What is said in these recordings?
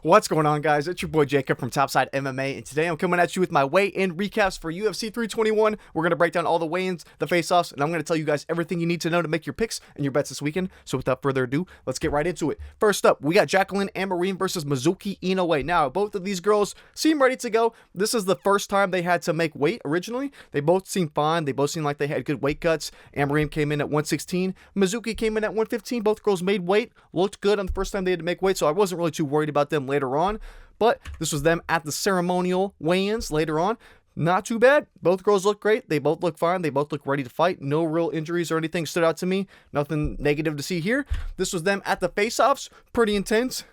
What's going on, guys? It's your boy Jacob from Topside MMA, and today I'm coming at you with my weigh-in recaps for UFC 321. We're going to break down all the weigh-ins, the face-offs, and I'm going to tell you guys everything you need to know to make your picks and your bets this weekend. So without further ado, let's get right into it. First up, we got Jaqueline and Amorim versus Mizuki Inoue. Now, both of these girls seem ready to go. This is the first time they had to make weight originally. They both seem fine. They both seem like they had good weight cuts. Amorim came in at 116. Mizuki came in at 115. Both girls made weight, looked good on the first time they had to make weight, so I wasn't really too worried about them later on. But this was them at the ceremonial weigh-ins later on. Not too bad. Both girls look great. They both look fine. They both look ready to fight. No real injuries or anything stood out to me. Nothing negative to see here. This was them at the face-offs. Pretty intense,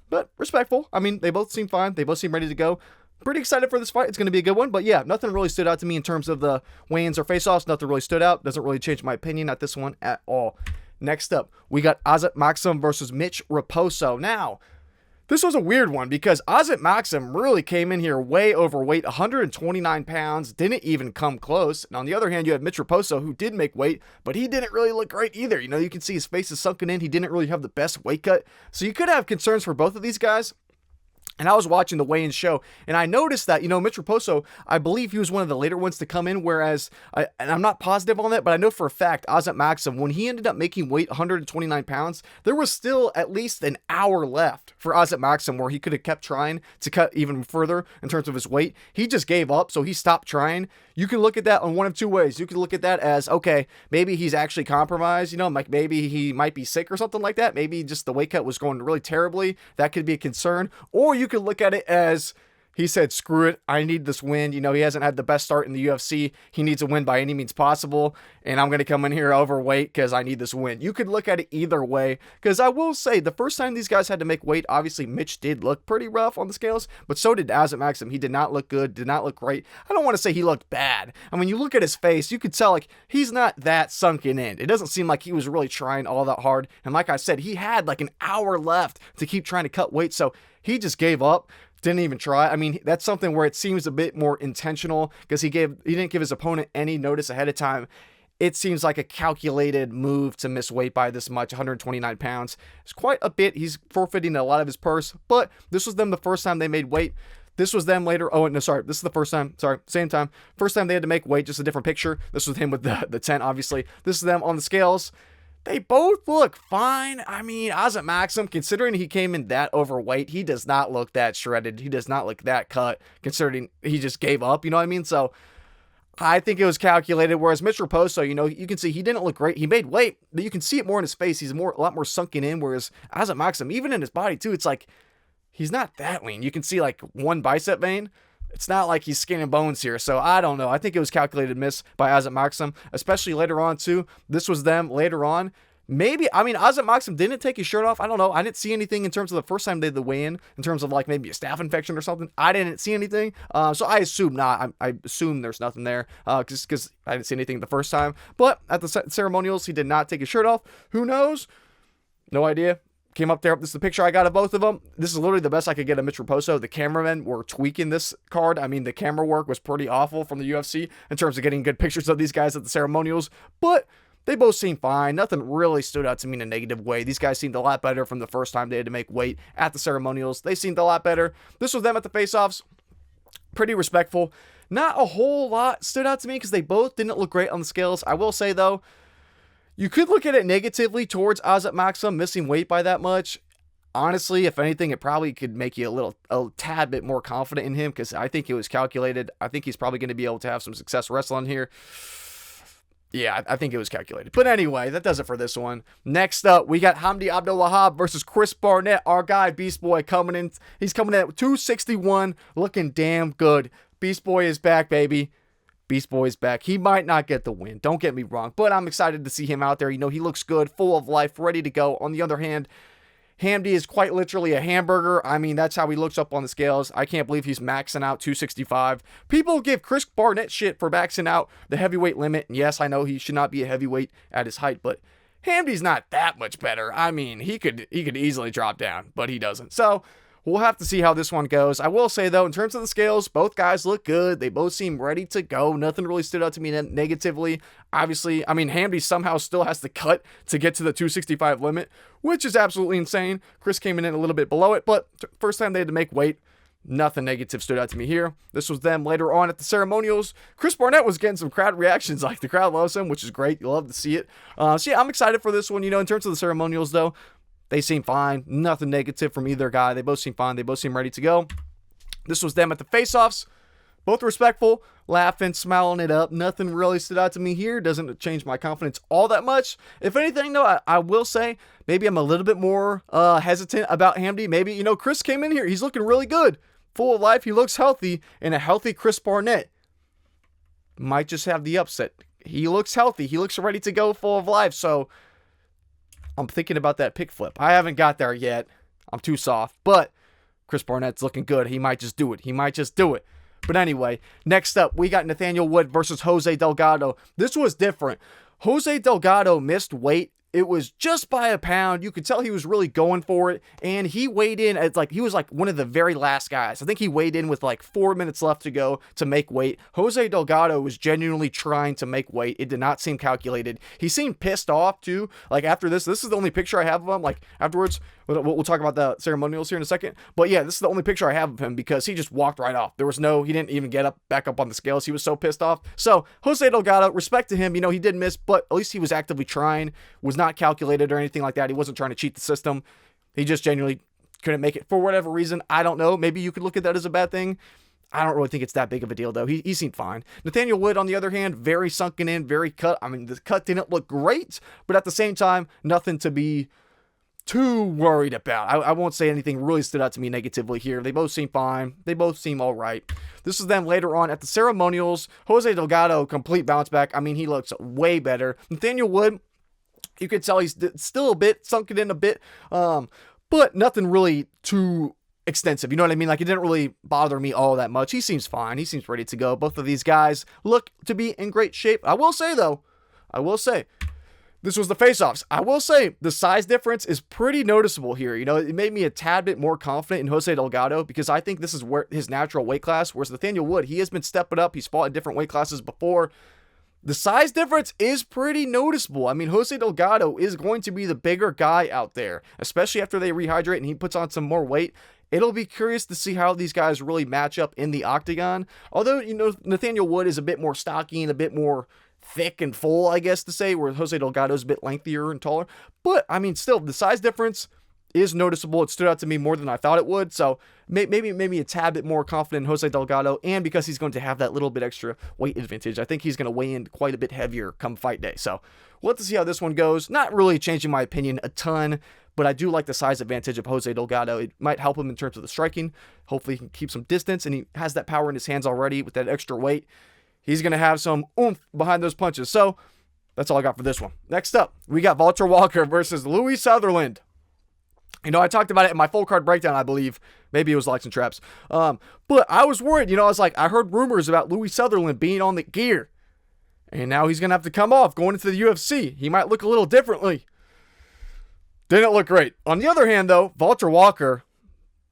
but respectful. I mean, they both seem fine. They both seem ready to go. Pretty excited for this fight. It's going to be a good one. But yeah, nothing really stood out to me in terms of the weigh-ins or face-offs. Nothing really stood out. Doesn't really change my opinion at this one at all. Next up, we got Azat Maksum versus Mitch Raposo. Now, this was a weird one because Azat Maksum really came in here way overweight, 129 pounds, didn't even come close. And on the other hand, you have Mitch Raposo, who did make weight, but he didn't really look great either. You know, you can see his face is sunken in. He didn't really have the best weight cut. So you could have concerns for both of these guys. And I was watching the weigh-in show, and I noticed that, Mitch Raposo, I believe he was one of the later ones to come in, whereas, and I'm not positive on that, but I know for a fact, Azat Maksum, when he ended up making weight 129 pounds, there was still at least an hour left for Azat Maksum where he could have kept trying to cut even further in terms of his weight. He just gave up, so he stopped trying. You can look at that on one of two ways. You can look at that as, okay, maybe he's actually compromised, like maybe he might be sick or something like that. Maybe just the weight cut was going really terribly. That could be a concern. Or you could look at it as he said, screw it, I need this win. He hasn't had the best start in the UFC. He needs a win by any means possible, and I'm going to come in here overweight because I need this win. You could look at it either way, because I will say, the first time these guys had to make weight, obviously Mitch did look pretty rough on the scales, but so did Azat Maksum. He did not look good, did not look great. I don't want to say he looked bad. I mean, you look at his face, you could tell, he's not that sunken in. It doesn't seem like he was really trying all that hard, and like I said, he had an hour left to keep trying to cut weight, so he just gave up. Didn't even try. I mean, that's something where it seems a bit more intentional because he didn't give his opponent any notice ahead of time. It seems like a calculated move to miss weight by this much, 129 pounds. It's quite a bit. He's forfeiting a lot of his purse, but this was them the first time they made weight. This was them later. Oh, no, sorry. This is the first time. Sorry, same time. First time they had to make weight, just a different picture. This was him with the tent, obviously. This is them on the scales. They both look fine. I mean, Azat Maksum, considering he came in that overweight, he does not look that shredded. He does not look that cut, considering he just gave up, you know what I mean? So, I think it was calculated, whereas Mitch Raposo, you can see he didn't look great. He made weight, but you can see it more in his face. He's a lot more sunken in, whereas Azat Maksum, even in his body too, it's like, he's not that lean. You can see one bicep vein. It's not like he's skin and bones here, so I don't know. I think it was calculated miss by Azat Maksum, especially later on, too. This was them later on. Maybe, Azat Maksum didn't take his shirt off. I don't know. I didn't see anything in terms of the first time they did the weigh-in, in terms of maybe a staph infection or something. I didn't see anything, so I assume not. I assume there's nothing there, because I didn't see anything the first time. But at the ceremonials, he did not take his shirt off. Who knows? No idea. Came up there. This is the picture I got of both of them. This is literally the best I could get of Mitch Raposo. The cameramen were tweaking this card. I mean, the camera work was pretty awful from the UFC in terms of getting good pictures of these guys at the ceremonials. But they both seemed fine. Nothing really stood out to me in a negative way. These guys seemed a lot better from the first time they had to make weight at the ceremonials. They seemed a lot better. This was them at the face-offs. Pretty respectful. Not a whole lot stood out to me because they both didn't look great on the scales. I will say, though, you could look at it negatively towards Azat Maksum missing weight by that much. Honestly, if anything, it probably could make you a tad bit more confident in him because I think it was calculated. I think he's probably going to be able to have some success wrestling here. Yeah, I think it was calculated. But anyway, that does it for this one. Next up, we got Hamdy Abdelwahab versus Chris Barnett. Our guy, Beast Boy, coming in. He's coming in at 261, looking damn good. Beast Boy is back, baby. Beast Boy's back. He might not get the win. Don't get me wrong. But I'm excited to see him out there. He looks good, full of life, ready to go. On the other hand, Hamdy is quite literally a hamburger. I mean, that's how he looks up on the scales. I can't believe he's maxing out 265. People give Chris Barnett shit for maxing out the heavyweight limit. And yes, I know he should not be a heavyweight at his height, but Hamdy's not that much better. I mean, he could easily drop down, but he doesn't. So, We'll have to see how this one goes. I will say, though, in terms of the scales, both guys look good. They both seem ready to go. Nothing really stood out to me negatively. Obviously, I mean, Hamdy somehow still has to cut to get to the 265 limit, which is absolutely insane. Chris came in a little bit below it, but first time they had to make weight, nothing negative stood out to me here. This was them later on at the ceremonials. Chris Barnett was getting some crowd reactions. Like, the crowd loves him, which is great. You love to see it. So, yeah, I'm excited for this one. In terms of the ceremonials, though, they seem fine. Nothing negative from either guy. They both seem fine. They both seem ready to go. This was them at the face-offs. Both respectful, laughing, smiling it up. Nothing really stood out to me here. Doesn't change my confidence all that much. If anything, though, I will say maybe I'm a little bit more hesitant about Hamdy. Maybe, Chris came in here. He's looking really good. Full of life. He looks healthy. And a healthy Chris Barnett might just have the upset. He looks healthy. He looks ready to go, full of life. So I'm thinking about that pick flip. I haven't got there yet. I'm too soft. But Chris Barnett's looking good. He might just do it. But anyway, next up, we got Nathaniel Wood versus Jose Delgado. This was different. Jose Delgado missed weight. It was just by a pound. You could tell he was really going for it. And he weighed in as he was one of the very last guys. I think he weighed in with 4 minutes left to go to make weight. Jose Delgado was genuinely trying to make weight. It did not seem calculated. He seemed pissed off too. After this is the only picture I have of him. Afterwards, we'll talk about the ceremonials here in a second. But yeah, this is the only picture I have of him because he just walked right off. He didn't even get back up on the scales. He was so pissed off. So Jose Delgado, respect to him. He did miss, but at least he was actively trying. Was not calculated or anything like that. He wasn't trying to cheat the system. He just genuinely couldn't make it for whatever reason. I don't know. Maybe you could look at that as a bad thing. I don't really think it's that big of a deal, though. He seemed fine. Nathaniel Wood, on the other hand, very sunken in, very cut. I mean, the cut didn't look great, but at the same time, nothing to be too worried about. I won't say anything really stood out to me negatively here. They both seem fine. They both seem all right. This is them later on at the ceremonials. Jose Delgado, complete bounce back. I mean, he looks way better. Nathaniel Wood, you could tell he's still a bit sunken in a bit, but nothing really too extensive. You know what I mean? It didn't really bother me all that much. He seems fine. He seems ready to go. Both of these guys look to be in great shape. I will say, this was the face-offs. I will say the size difference is pretty noticeable here. It made me a tad bit more confident in Jose Delgado because I think this is where his natural weight class, whereas Nathaniel Wood, he has been stepping up. He's fought in different weight classes before. The size difference is pretty noticeable. I mean, Jose Delgado is going to be the bigger guy out there, especially after they rehydrate and he puts on some more weight. It'll be curious to see how these guys really match up in the octagon. Although, Nathaniel Wood is a bit more stocky and a bit more thick and full, I guess to say, where Jose Delgado is a bit lengthier and taller. But, I mean, still, the size difference is noticeable. It stood out to me more than I thought it would. So maybe a tad bit more confident in Jose Delgado, and because he's going to have that little bit extra weight advantage, I think he's going to weigh in quite a bit heavier come fight day. So we'll have to see how this one goes. Not really changing my opinion a ton, but I do like the size advantage of Jose Delgado. It might help him in terms of the striking. Hopefully he can keep some distance, and he has that power in his hands already with that extra weight. He's going to have some oomph behind those punches. So that's all I got for this one. Next up, we got Valter Walker versus Louie Sutherland. I talked about it in my full card breakdown, I believe. Maybe it was Likes and Traps. But I was worried. I heard rumors about Louie Sutherland being on the gear. And now he's going to have to come off going into the UFC. He might look a little differently. Didn't look great. On the other hand, though, Valter Walker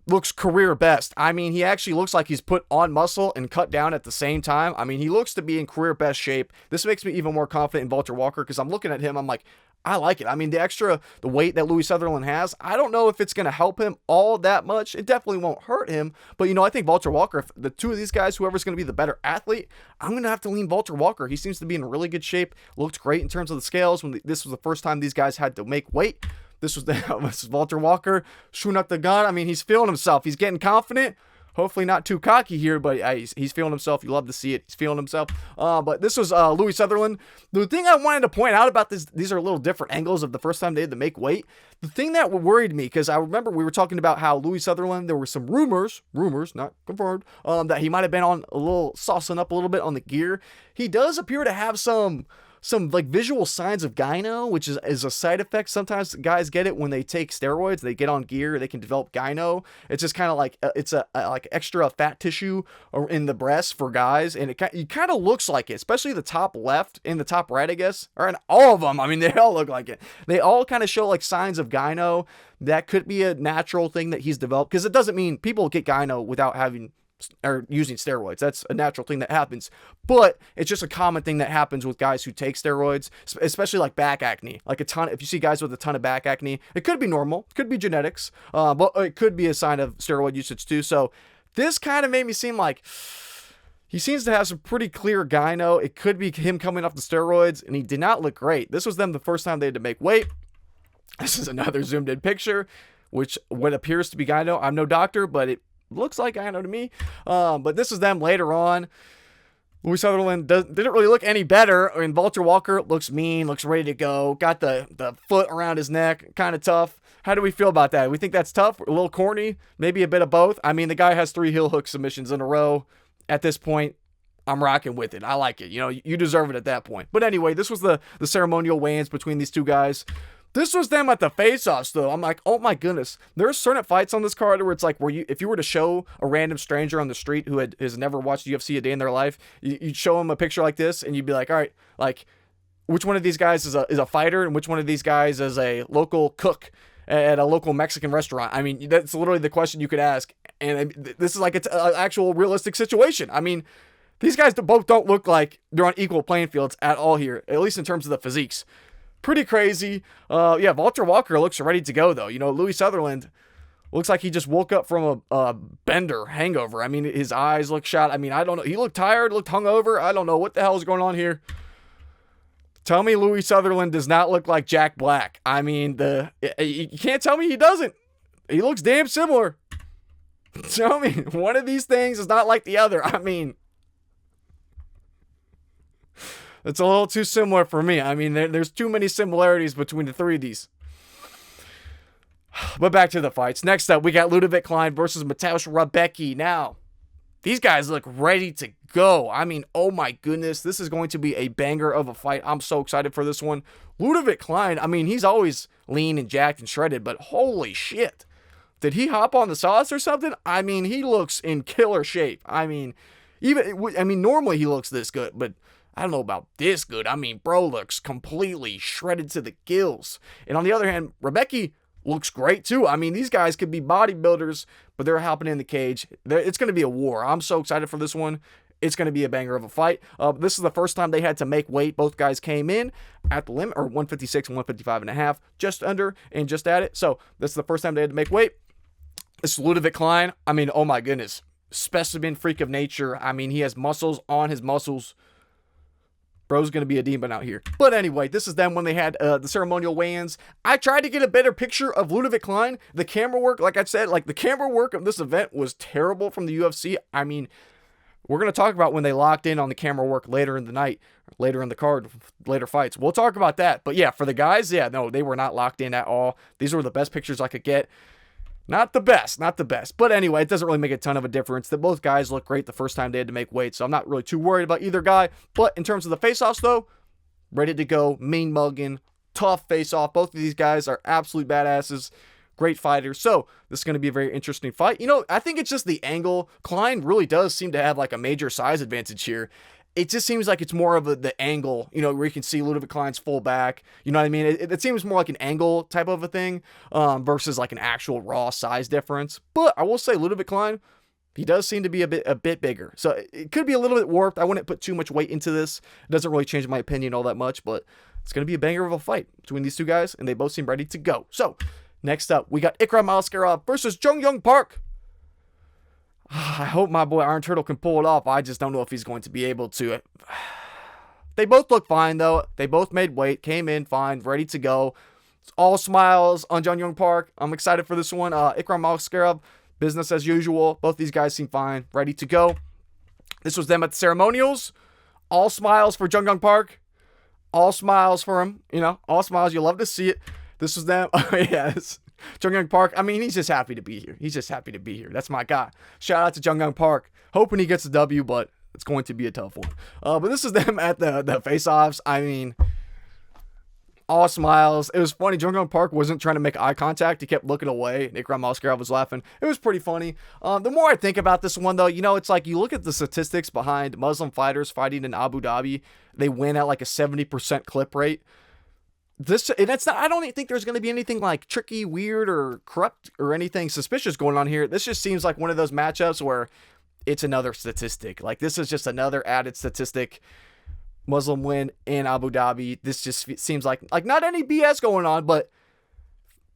looks career best. I mean, he actually looks like he's put on muscle and cut down at the same time. I mean, he looks to be in career best shape. This makes me even more confident in Valter Walker because I'm looking at him. I'm like, I like it. I mean, the weight that Louie Sutherland has, I don't know if it's going to help him all that much. It definitely won't hurt him. But, I think Valter Walker, if the two of these guys, whoever's going to be the better athlete, I'm going to have to lean Valter Walker. He seems to be in really good shape. Looked great in terms of the scales this was the first time these guys had to make weight. This is Valter Walker shooting up the gun. I mean, he's feeling himself. He's getting confident. Hopefully not too cocky here, but he's feeling himself. You love to see it. He's feeling himself. But this was Louie Sutherland. The thing I wanted to point out about this, these are a little different angles of the first time they had to make weight. The thing that worried me, because I remember we were talking about how Louie Sutherland, there were some rumors, not confirmed, that he might have been on saucing up a little bit on the gear. He does appear to have some some like visual signs of gyno, which is a side effect. Sometimes guys get it when they take steroids, they get on gear, they can develop gyno. It's just kind of like it's a like extra fat tissue or in the breast for guys, and it kind of looks like it, especially the top left and the top right, I guess, or in all of them. I mean, they all look like it. They all kind of show like signs of gyno. That could be a natural thing that he's developed, because it doesn't mean people get gyno without having or using steroids. That's a natural thing that happens, but it's just a common thing that happens with guys who take steroids, especially like back acne. Like if you see guys with a ton of back acne, it could be normal, it could be genetics, but it could be a sign of steroid usage too. So this kind of made me seem like he seems to have some pretty clear gyno. It could be him coming off the steroids, and he did not look great. This was them the first time they had to make weight. This is another zoomed in picture, which what appears to be gyno. I'm no doctor, but it looks like gyno to me. But this is them later on. Louie Sutherland didn't really look any better. I mean, Valter Walker looks mean, looks ready to go. Got the foot around his neck, kind of tough. How do we feel about that? We think that's tough, a little corny, maybe a bit of both. I mean, the guy has 3 heel hook submissions in a row. At this point, I'm rocking with it. I like it. You know, you deserve it at that point. But anyway, this was the ceremonial weigh-ins between these two guys. This was them at the face-offs, though. I'm like, oh my goodness. There's certain fights on this card where it's like, if you were to show a random stranger on the street who has never watched UFC a day in their life, you'd show them a picture like this, and you'd be like, all right, like, which one of these guys is a fighter, and which one of these guys is a local cook at a local Mexican restaurant? I mean, that's literally the question you could ask. And this is like it's an actual realistic situation. I mean, these guys both don't look like they're on equal playing fields at all here, at least in terms of the physiques. Pretty crazy. Yeah, Valter Walker looks ready to go, though. You know, Louie Sutherland looks like he just woke up from a bender hangover. I mean, his eyes look shot. I mean, I don't know. He looked tired, looked hungover. I don't know what the hell is going on here. Tell me Louie Sutherland does not look like Jack Black. I mean, you can't tell me he doesn't. He looks damn similar. Tell me, one of these things is not like the other. I mean, it's a little too similar for me. I mean, there's too many similarities between the 3 of these. But back to the fights. Next up, we got Ludovit Klein versus Mateusz Rebecki. Now, these guys look ready to go. I mean, oh my goodness, this is going to be a banger of a fight. I'm so excited for this one. Ludovit Klein, I mean, he's always lean and jacked and shredded, but holy shit. Did he hop on the sauce or something? I mean, he looks in killer shape. I mean, normally he looks this good, but I don't know about this good. I mean, bro looks completely shredded to the gills. And on the other hand, Rebecki looks great too. I mean, these guys could be bodybuilders, but they're hopping in the cage. It's going to be a war. I'm so excited for this one. It's going to be a banger of a fight. This is the first time they had to make weight. Both guys came in at the limit, or 156 and 155 and a half, just under and just at it. So this is the first time they had to make weight. This is Ludovit Klein. I mean, oh my goodness. Specimen freak of nature. I mean, he has muscles on his muscles. Bro's going to be a demon out here. But anyway, this is them when they had the ceremonial weigh-ins. I tried to get a better picture of Ludovit Klein. The camera work, like I said, like the camera work of this event was terrible from the UFC. I mean, we're going to talk about when they locked in on the camera work later in the night, later in the card, later fights. We'll talk about that. But yeah, for the guys, yeah, no, they were not locked in at all. These were the best pictures I could get. Not the best. But anyway, it doesn't really make a ton of a difference. That both guys look great the first time they had to make weight, so I'm not really too worried about either guy. But in terms of the face-offs, though, ready to go, mean mugging, tough face-off. Both of these guys are absolute badasses, great fighters. So this is going to be a very interesting fight. You know, I think it's just the angle. Klein really does seem to have like a major size advantage here. It just seems like it's more of the angle, you know, where you can see Ludovit Klein's full back. You know what I mean? It seems more like an angle type of a thing versus like an actual raw size difference. But I will say Ludovit Klein, he does seem to be a bit bigger. So it could be a little bit warped. I wouldn't put too much weight into this. It doesn't really change my opinion all that much, but it's going to be a banger of a fight between these two guys, and they both seem ready to go. So next up, we got Ikram Aliskerov versus Jong Park. I hope my boy Iron Turtle can pull it off. I just don't know if he's going to be able to. They both look fine, though. They both made weight, came in fine, ready to go. It's all smiles on Jong Park. I'm excited for this one. Ikram Aliskerov, business as usual. Both these guys seem fine, ready to go. This was them at the ceremonials. All smiles for Jong Park. All smiles for him. You know, all smiles. You love to see it. This was them. Oh, yes. Jong Park, I mean, he's just happy to be here. He's just happy to be here. That's my guy. Shout out to Jong Park. Hoping he gets a W, but It's going to be a tough one. But this is them at the face-offs. I mean, all smiles. It was funny. Jong Park wasn't trying to make eye contact. He kept looking away. Ikram Aliskerov was laughing. It was pretty funny. The more I think about this one, though, you know, it's like you look at the statistics behind Muslim fighters fighting in Abu Dhabi. They win at like a 70% clip rate. And it's not, I don't think there's going to be anything like tricky, weird, or corrupt or anything suspicious going on here. This just seems like one of those matchups where it's another statistic. Like, this is just another added statistic. Muslim win in Abu Dhabi. This just seems like not any BS going on, but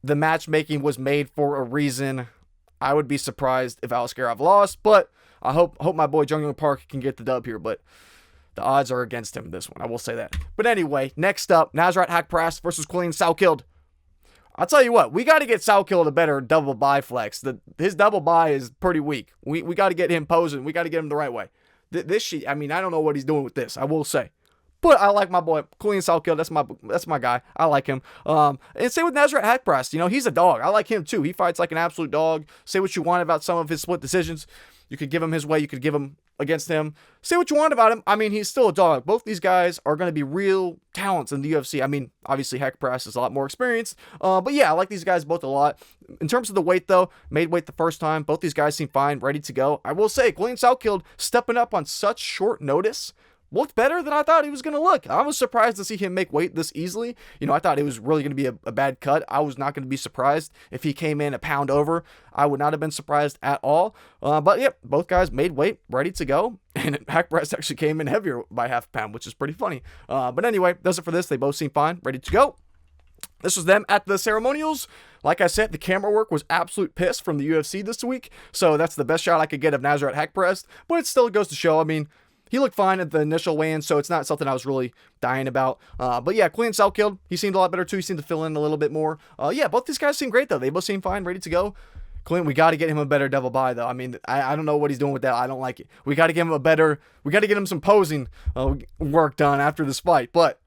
the matchmaking was made for a reason. I would be surprised if Aliskerov lost, but I hope my boy Jong Park can get the dub here, but the odds are against him this one. I will say that. But anyway, next up, Nasrat Haqparast versus Quillan Salkilld. I'll tell you what, we got to get Salkilld a better double buy flex. His double buy is pretty weak. We got to get him posing. We got to get him the right way. This shit, I mean, I don't know what he's doing with this, I will say. But I like my boy, Quillan Salkilld. That's my guy. I like him. And same with Nasrat Haqparast. You know, he's a dog. I like him too. He fights like an absolute dog. Say what you want about some of his split decisions. You could give him his way. You could give him against him. Say what you want about him. I mean, he's still a dog. Both these guys are going to be real talents in the UFC. I mean, obviously, Haqparast is a lot more experienced. But yeah, I like these guys both a lot. In terms of the weight, though, made weight the first time. Both these guys seem fine, ready to go. I will say, Quillan Salkilld stepping up on such short notice looked better than I thought he was going to look. I was surprised to see him make weight this easily. You know, I thought it was really going to be a bad cut. I was not going to be surprised if he came in a pound over. I would not have been surprised at all. But yeah, both guys made weight, ready to go. And Haqparast actually came in heavier by half a pound, which is pretty funny. But anyway, does it for this. They both seem fine, ready to go. This was them at the ceremonials. Like I said, the camera work was absolute piss from the UFC this week. So that's the best shot I could get of Nasrat Haqparast. But it still goes to show, I mean, he looked fine at the initial weigh-in, so it's not something I was really dying about. But yeah, Quillan Salkilld, he seemed a lot better too. He seemed to fill in a little bit more. Yeah, both these guys seem great though. They both seem fine, ready to go. Quillan, we got to get him a better double buy though. I mean, I don't know what he's doing with that. I don't like it. We got to get him some posing work done after this fight. But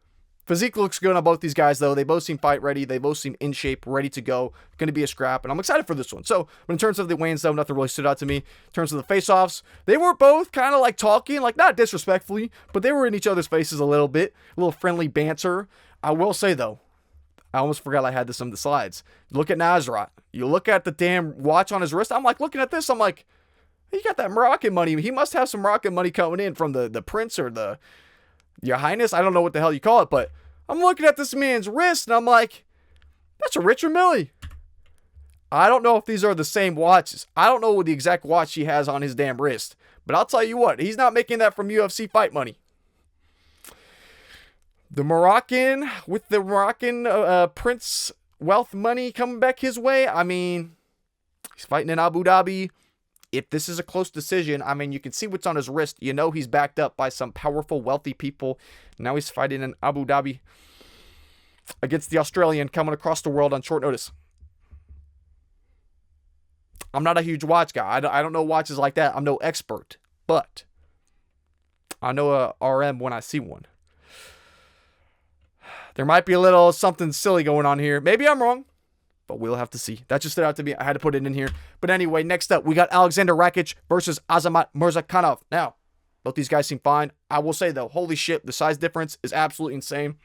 physique looks good on both these guys, though. They both seem fight ready. They both seem in shape, ready to go. Going to be a scrap, and I'm excited for this one. So, but in terms of the weigh-ins, though, nothing really stood out to me. In terms of the face-offs, they were both kind of like talking, like not disrespectfully, but they were in each other's faces a little bit. A little friendly banter. I will say, though, I almost forgot I had this on the slides. Look at Nasrat. You look at the damn watch on his wrist. I'm like, looking at this, I'm like, he got that Moroccan money. He must have some Moroccan money coming in from the prince or the Your Highness. I don't know what the hell you call it, but I'm looking at this man's wrist, and I'm like, that's a Richard Millie. I don't know if these are the same watches. I don't know what the exact watch he has on his damn wrist. But I'll tell you what, he's not making that from UFC fight money. The Moroccan, with the Moroccan prince wealth money coming back his way, I mean, he's fighting in Abu Dhabi. If this is a close decision, I mean, you can see what's on his wrist. You know he's backed up by some powerful, wealthy people. Now he's fighting in Abu Dhabi against the Australian coming across the world on short notice. I'm not a huge watch guy. I don't know watches like that. I'm no expert. But I know a RM when I see one. There might be a little something silly going on here. Maybe I'm wrong, but we'll have to see. That just stood out to me. I had to put it in here. But anyway, next up, we got Aleksandar Rakic versus Azamat Murzakanov. Now, both these guys seem fine. I will say, though, holy shit, the size difference is absolutely insane.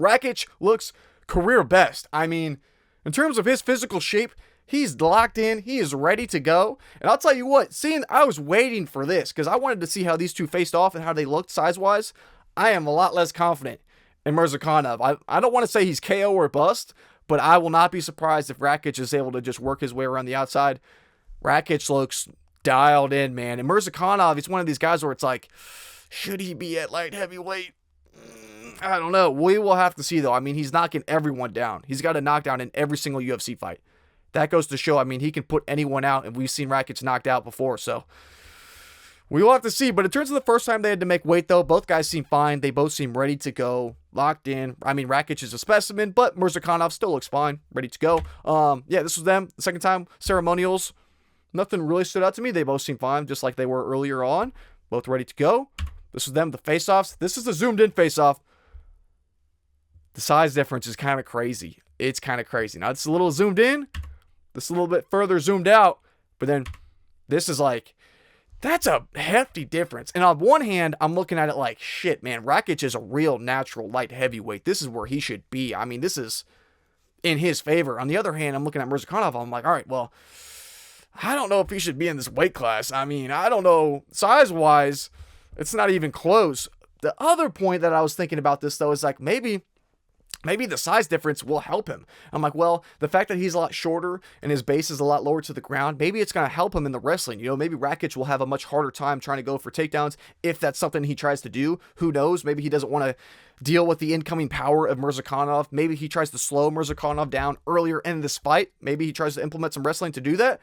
Rakic looks career best. I mean, in terms of his physical shape, he's locked in. He is ready to go. And I'll tell you what, I was waiting for this because I wanted to see how these two faced off and how they looked size-wise. I am a lot less confident in Murzakanov. I don't want to say he's KO or bust, but I will not be surprised if Rakic is able to just work his way around the outside. Rakic looks dialed in, man. And Murzakanov, he's one of these guys where it's like, should he be at light heavyweight? I don't know. We will have to see, though. I mean, he's knocking everyone down. He's got a knockdown in every single UFC fight. That goes to show, I mean, he can put anyone out, and we've seen Rakic knocked out before, so we will have to see. But in terms of the first time they had to make weight, though, both guys seem fine. They both seem ready to go, locked in. I mean, Rakic is a specimen, but Murzakanov still looks fine, ready to go. Yeah, this was them. The second time, ceremonials. Nothing really stood out to me. They both seem fine, just like they were earlier on. Both ready to go. This was them, the face-offs. This is the zoomed-in face-off. The size difference is kind of crazy. It's kind of crazy. Now, it's a little zoomed in. This is a little bit further zoomed out. But then, this is like That's a hefty difference. And on one hand, I'm looking at it like, shit, man, Rakic is a real natural light heavyweight. This is where he should be. I mean, this is in his favor. On the other hand, I'm looking at Mirzakhanov. I'm like, all right, well, I don't know if he should be in this weight class. I mean, I don't know. Size-wise, it's not even close. The other point that I was thinking about this, though, is like maybe the size difference will help him. I'm like, well, the fact that he's a lot shorter and his base is a lot lower to the ground, maybe it's going to help him in the wrestling. You know, maybe Rakic will have a much harder time trying to go for takedowns if that's something he tries to do. Who knows? Maybe he doesn't want to deal with the incoming power of Mirzakhanov. Maybe he tries to slow Mirzakhanov down earlier in this fight. Maybe he tries to implement some wrestling to do that.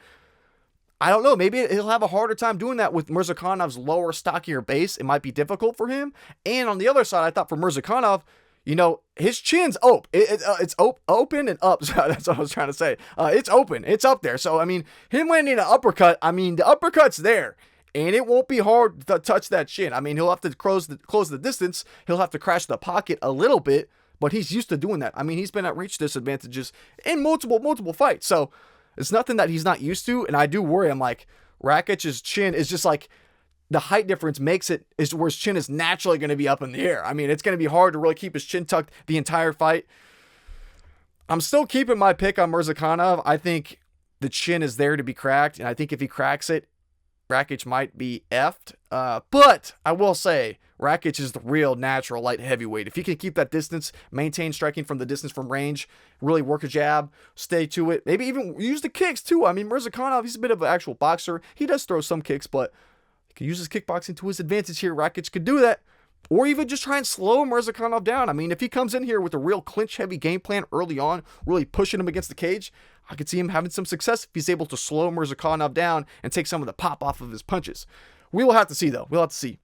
I don't know. Maybe he'll have a harder time doing that with Mirzakhanov's lower, stockier base. It might be difficult for him. And on the other side, I thought for Mirzakhanov, you know, his chin's open. It's open and up. So that's what I was trying to say. It's open. It's up there. So, I mean, him landing an uppercut, I mean, the uppercut's there. And it won't be hard to touch that chin. I mean, he'll have to close the distance. He'll have to crash the pocket a little bit. But he's used to doing that. I mean, he's been at reach disadvantages in multiple fights. So, it's nothing that he's not used to. And I do worry. I'm like, Rakic's chin is just like, the height difference makes it is where his chin is naturally going to be up in the air. I mean, it's going to be hard to really keep his chin tucked the entire fight. I'm still keeping my pick on Mirzakhanov. I think the chin is there to be cracked. And I think if he cracks it, Rakic might be effed. But I will say, Rakic is the real natural light heavyweight. If he can keep that distance, maintain striking from the distance from range, really work a jab, stay to it, maybe even use the kicks too. I mean, Mirzakhanov, he's a bit of an actual boxer. He does throw some kicks, but he can use his kickboxing to his advantage here. Rakic could do that. Or even just try and slow Mirzakhanov down. I mean, if he comes in here with a real clinch-heavy game plan early on, really pushing him against the cage, I could see him having some success if he's able to slow Mirzakhanov down and take some of the pop off of his punches. We will have to see, though. We'll have to see.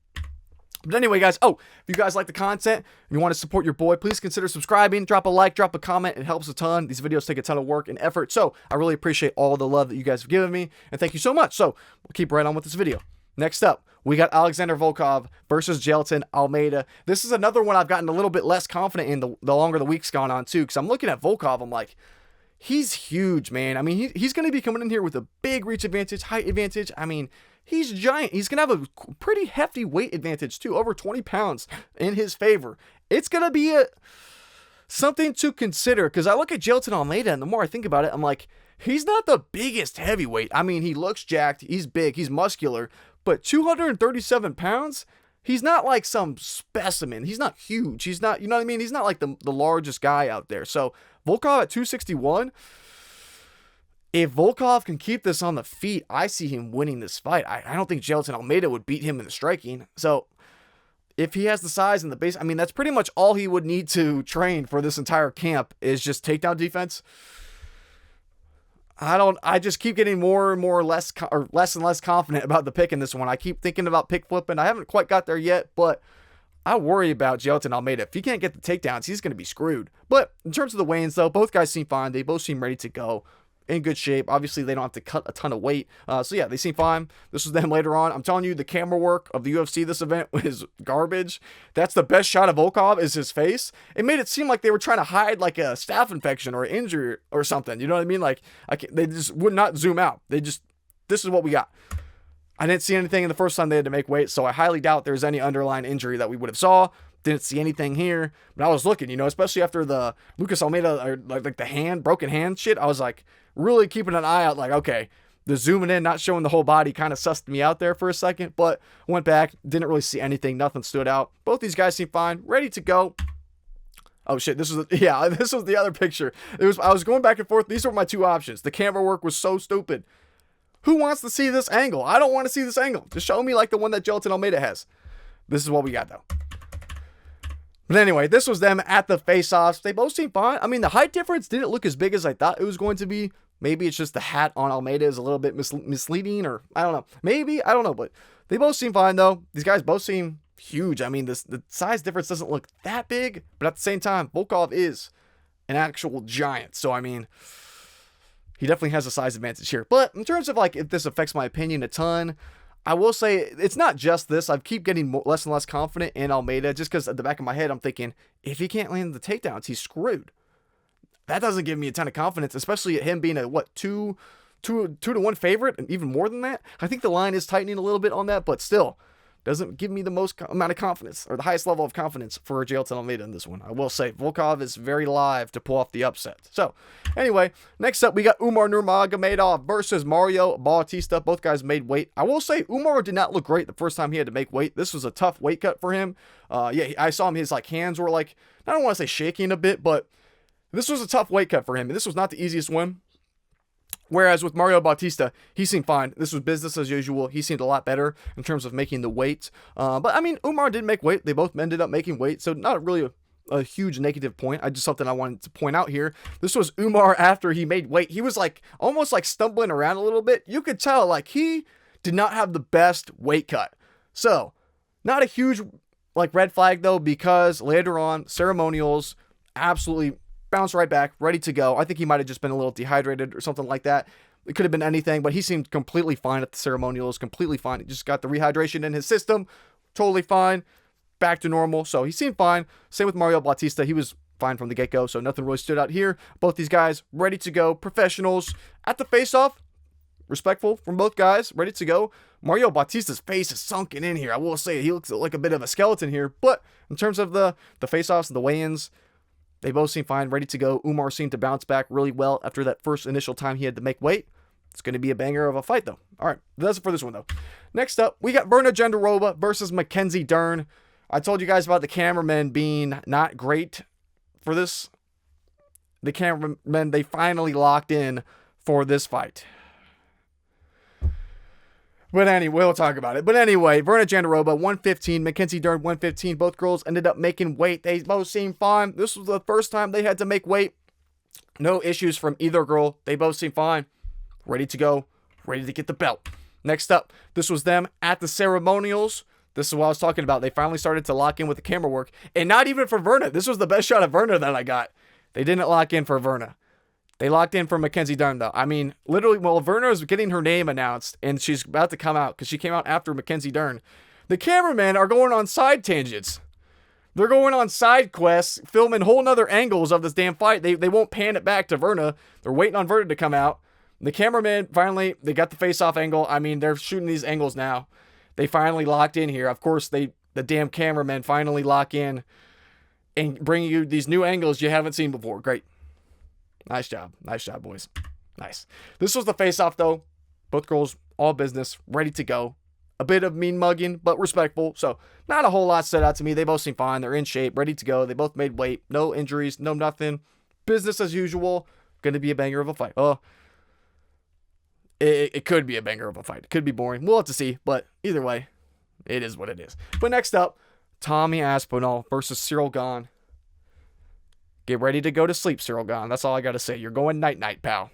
But anyway, guys, if you guys like the content and you want to support your boy, please consider subscribing, drop a like, drop a comment. It helps a ton. These videos take a ton of work and effort. So I really appreciate all the love that you guys have given me. And thank you so much. So we'll keep right on with this video. Next up, we got Aleksandar Volkov versus Jailton Almeida. This is another one I've gotten a little bit less confident in the longer the week's gone on, too. Because I'm looking at Volkov, I'm like, he's huge, man. I mean, he's going to be coming in here with a big reach advantage, height advantage. I mean, he's giant. He's going to have a pretty hefty weight advantage, too. Over 20 pounds in his favor. It's going to be something to consider. Because I look at Jailton Almeida, and the more I think about it, I'm like, he's not the biggest heavyweight. I mean, he looks jacked. He's big. He's muscular. But 237 pounds, he's not like some specimen. He's not huge. He's not, you know what I mean? He's not like the largest guy out there. So Volkov at 261, if Volkov can keep this on the feet, I see him winning this fight. I don't think Jailton Almeida would beat him in the striking. So if he has the size and the base, I mean, that's pretty much all he would need to train for this entire camp is just takedown defense. I just keep getting more and less and less confident about the pick in this one. I keep thinking about pick flipping. I haven't quite got there yet, but I worry about Jailton Almeida. If he can't get the takedowns, he's going to be screwed. But in terms of the weigh-ins, though, both guys seem fine. They both seem ready to go. In good shape. Obviously, they don't have to cut a ton of weight. So, yeah, they seem fine. This was them later on. I'm telling you, the camera work of the UFC this event was garbage. That's the best shot of Volkov is his face. It made it seem like they were trying to hide like a staph infection or an injury or something. You know what I mean? Like, they just would not zoom out. This is what we got. I didn't see anything in the first time they had to make weight, so I highly doubt there's any underlying injury that we would have saw. Didn't see anything here. But I was looking, you know, especially after the Lucas Almeida, or like the broken hand shit. I was like, really keeping an eye out, like, okay, the zooming in, not showing the whole body kind of sussed me out there for a second, but went back, didn't really see anything, nothing stood out. Both these guys seem fine, ready to go. Oh shit, this was the other picture. I was going back and forth. These were my two options. The camera work was so stupid. Who wants to see this angle? I don't want to see this angle. Just show me like the one that Jailton Almeida has. This is what we got though. But anyway, this was them at the face-offs. They both seem fine. I mean, the height difference didn't look as big as I thought it was going to be. Maybe it's just the hat on Almeida is a little bit misleading, or I don't know. Maybe, I don't know, but they both seem fine, though. These guys both seem huge. I mean, the size difference doesn't look that big, but at the same time, Volkov is an actual giant. So, I mean, he definitely has a size advantage here. But in terms of, like, if this affects my opinion a ton, I will say it's not just this. I keep getting less and less confident in Almeida just because at the back of my head, I'm thinking, if he can't land the takedowns, he's screwed. That doesn't give me a ton of confidence, especially at him being a, 2 2-1 favorite, and even more than that. I think the line is tightening a little bit on that, but still doesn't give me the most amount of confidence, or the highest level of confidence for Jailton Almeida in this one. I will say Volkov is very live to pull off the upset. So anyway, next up we got Umar Nurmagomedov versus Mario Bautista. Both guys made weight. I will say Umar did not look great the first time he had to make weight. This was a tough weight cut for him. Yeah, I saw him, his like hands were like, I don't want to say shaking a bit, but this was a tough weight cut for him, and this was not the easiest one. Whereas with Mario Bautista, he seemed fine. This was business as usual. He seemed a lot better in terms of making the weight. But I mean, Umar did make weight. They both ended up making weight. So not really a huge negative point. Just something I wanted to point out here. This was Umar after he made weight. He was like almost like stumbling around a little bit. You could tell like he did not have the best weight cut. So not a huge like red flag though, because later on ceremonials absolutely bounce right back, ready to go. I think he might have just been a little dehydrated or something like that. It could have been anything, but he seemed completely fine at the ceremonials, completely fine. He just got the rehydration in his system, totally fine, back to normal. So he seemed fine. Same with Mario Bautista. He was fine from the get-go, so nothing really stood out here. Both these guys ready to go, professionals at the face-off. Respectful from both guys, ready to go. Mario Bautista's face is sunken in here. I will say he looks like a bit of a skeleton here, but in terms of the face-offs and the weigh-ins, they both seem fine, ready to go. Umar seemed to bounce back really well after that first initial time he had to make weight. It's going to be a banger of a fight, though. All right, that's it for this one, though. Next up, we got Berna Jandiroba versus Mackenzie Dern. I told you guys about the cameramen being not great for this. The cameramen, they finally locked in for this fight. But anyway, we'll talk about it. But anyway, Berna Jandiroba, 115. Mackenzie Dern, 115. Both girls ended up making weight. They both seemed fine. This was the first time they had to make weight. No issues from either girl. They both seemed fine. Ready to go. Ready to get the belt. Next up, this was them at the ceremonials. This is what I was talking about. They finally started to lock in with the camera work. And not even for Verna. This was the best shot of Verna that I got. They didn't lock in for Verna. They locked in for Mackenzie Dern, though. I mean, literally, while Verna is getting her name announced, and she's about to come out, because she came out after Mackenzie Dern, the cameramen are going on side tangents. They're going on side quests, filming whole nother angles of this damn fight. They won't pan it back to Verna. They're waiting on Verna to come out. The cameraman, finally, they got the face-off angle. I mean, they're shooting these angles now. They finally locked in here. Of course, the damn cameramen finally lock in and bring you these new angles you haven't seen before. Great. Nice job. Nice job, boys. Nice. This was the face-off, though. Both girls, all business, ready to go. A bit of mean mugging, but respectful. So, not a whole lot stood out to me. They both seem fine. They're in shape, ready to go. They both made weight. No injuries, no nothing. Business as usual. Going to be a banger of a fight. Oh, it could be a banger of a fight. It could be boring. We'll have to see. But either way, it is what it is. But next up, Tommy Aspinall versus Cyril Gane. Get ready to go to sleep, Cyril Gane. That's all I got to say. You're going night-night, pal.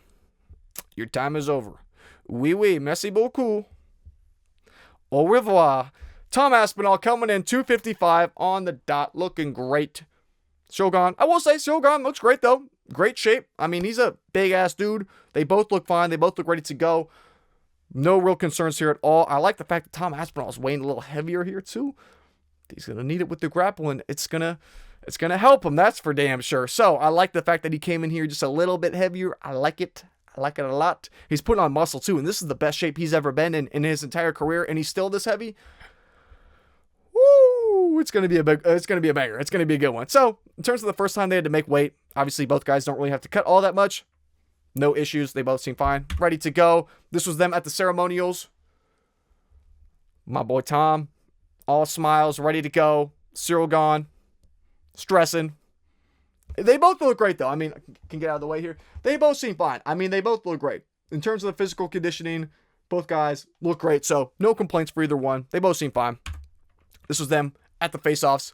Your time is over. Oui, merci beaucoup. Au revoir. Tom Aspinall coming in 255 on the dot. Looking great. Cyril Gane. I will say Cyril Gane looks great, though. Great shape. I mean, he's a big-ass dude. They both look fine. They both look ready to go. No real concerns here at all. I like the fact that Tom Aspinall is weighing a little heavier here, too. He's going to need it with the grappling. It's going to help him, that's for damn sure. So, I like the fact that he came in here just a little bit heavier. I like it. I like it a lot. He's putting on muscle, too, and this is the best shape he's ever been in his entire career, and he's still this heavy. Woo! It's going to be a banger. It's going to be a good one. So, in terms of the first time they had to make weight, obviously both guys don't really have to cut all that much. No issues. They both seem fine. Ready to go. This was them at the ceremonials. My boy Tom, all smiles, ready to go. Cyril Gane, stressing. They both look great, though. I mean, I can get out of the way here. They both seem fine. I mean, they both look great. In terms of the physical conditioning, both guys look great. So, no complaints for either one. They both seem fine. This was them at the face-offs.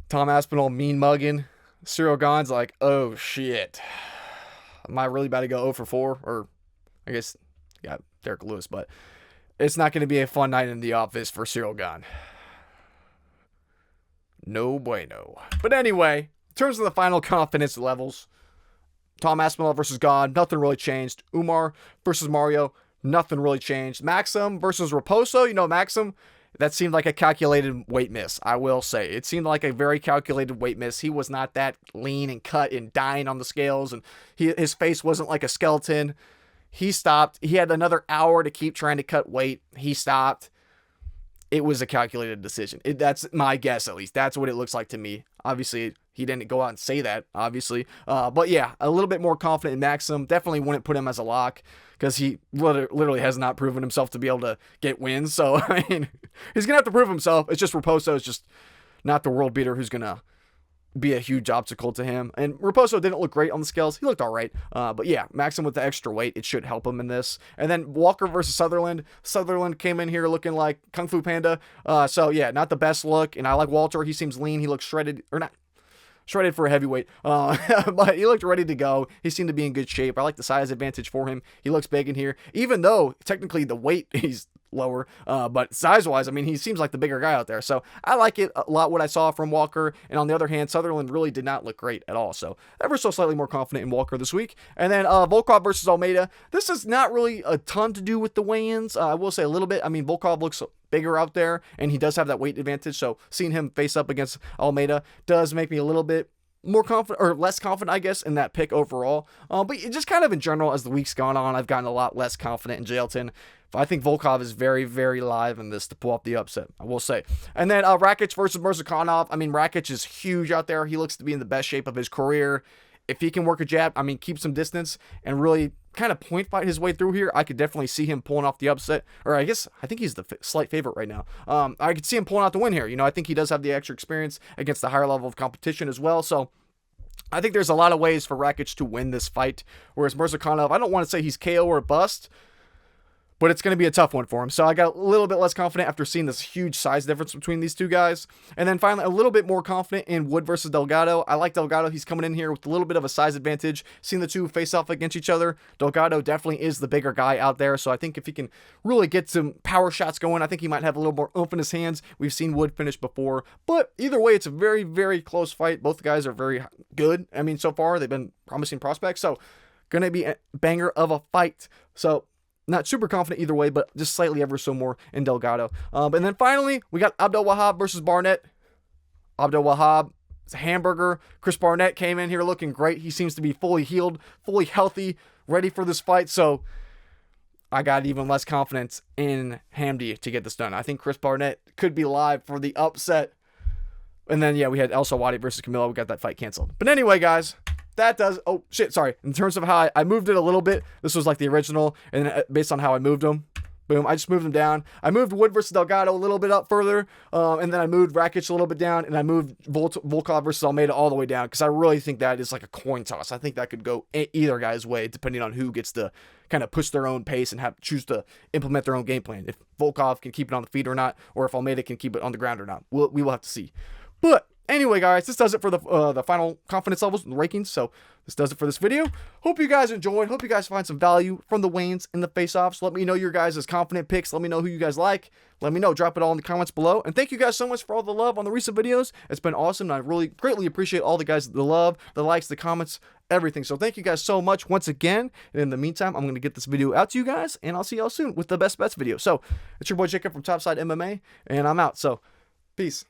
Tom Aspinall mean mugging. Cyril Gane's like, oh, shit. Am I really about to go 0 for 4? Or, I guess, yeah, Derek Lewis. But it's not going to be a fun night in the office for Cyril Gane. No bueno. But anyway, in terms of the final confidence levels, Tom Aspinall versus Gane, nothing really changed. Umar versus Mario, nothing really changed. Maksum versus Raposo. You know, Maksum, that seemed like a calculated weight miss, I will say. It seemed like a very calculated weight miss. He was not that lean and cut and dying on the scales, and his face wasn't like a skeleton. He stopped. He had another hour to keep trying to cut weight. He stopped. It was a calculated decision. That's my guess, at least. That's what it looks like to me. Obviously, he didn't go out and say that, obviously. But yeah, a little bit more confident in Maksum. Definitely wouldn't put him as a lock because he literally has not proven himself to be able to get wins. So, I mean, he's going to have to prove himself. It's just Raposo is just not the world beater who's going to be a huge obstacle to him. And Raposo didn't look great on the scales. He looked all right. But yeah, Maksum with the extra weight, it should help him in this. And then Walker versus Sutherland. Sutherland came in here looking like Kung Fu Panda. So yeah, not the best look. And I like Walter. He seems lean. He looks shredded, or not shredded for a heavyweight. But he looked ready to go. He seemed to be in good shape. I like the size advantage for him. He looks big in here, even though technically the weight he's lower, but size-wise, I mean, he seems like the bigger guy out there. So I like it a lot, what I saw from Walker. And on the other hand, Sutherland really did not look great at all. So ever so slightly more confident in Walker this week. And then Volkov versus Almeida. This is not really a ton to do with the weigh-ins. I will say a little bit. I mean, Volkov looks bigger out there, and he does have that weight advantage. So seeing him face up against Almeida does make me a little bit more confident, or less confident, I guess, in that pick overall. But just kind of in general, as the week's gone on, I've gotten a lot less confident in Jailton. I think Volkov is very, very live in this to pull off the upset, I will say. And then Rakic versus Mirzakhanov. I mean, Rakic is huge out there. He looks to be in the best shape of his career. If he can work a jab, I mean, keep some distance and really kind of point fight his way through here, I could definitely see him pulling off the upset. Or I think he's the slight favorite right now. I could see him pulling out the win here. You know, I think he does have the extra experience against the higher level of competition as well. So I think there's a lot of ways for Rakic to win this fight. Whereas Mirzakhanov, I don't want to say he's KO or bust, but it's going to be a tough one for him. So I got a little bit less confident after seeing this huge size difference between these two guys. And then finally, a little bit more confident in Wood versus Delgado. I like Delgado. He's coming in here with a little bit of a size advantage. Seeing the two face off against each other, Delgado definitely is the bigger guy out there. So I think if he can really get some power shots going, I think he might have a little more oomph in his hands. We've seen Wood finish before. But either way, it's a very, very close fight. Both guys are very good. I mean, so far, they've been promising prospects. So going to be a banger of a fight. So not super confident either way, but just slightly ever so more in Delgado. And then finally, we got Abdelwahab versus Barnett. Abdelwahab is a hamburger. Chris Barnett came in here looking great. He seems to be fully healed, fully healthy, ready for this fight. So I got even less confidence in Hamdy to get this done. I think Chris Barnett could be live for the upset. And then, yeah, we had El Sawadi versus Camilo. We got that fight canceled. But anyway, guys, that does... Oh, shit, sorry. In terms of how I moved it a little bit, this was like the original, and based on how I moved them, boom, I just moved them down. I moved Wood versus Delgado a little bit up further, and then I moved Rakic a little bit down, and I moved Volkov versus Almeida all the way down, because I really think that is like a coin toss. I think that could go either guy's way, depending on who gets to kind of push their own pace and choose to implement their own game plan. If Volkov can keep it on the feet or not, or if Almeida can keep it on the ground or not. We will have to see. But anyway, guys, this does it for the final confidence levels and rankings. So this does it for this video. Hope you guys enjoyed. Hope you guys find some value from the weigh-ins and the face-offs. Let me know your guys' confident picks. Let me know who you guys like. Let me know. Drop it all in the comments below. And thank you guys so much for all the love on the recent videos. It's been awesome. And I really greatly appreciate all the guys, the love, the likes, the comments, everything. So thank you guys so much once again. And in the meantime, I'm going to get this video out to you guys. And I'll see y'all soon with the best bets video. So it's your boy Jacob from Topside MMA. And I'm out. So peace.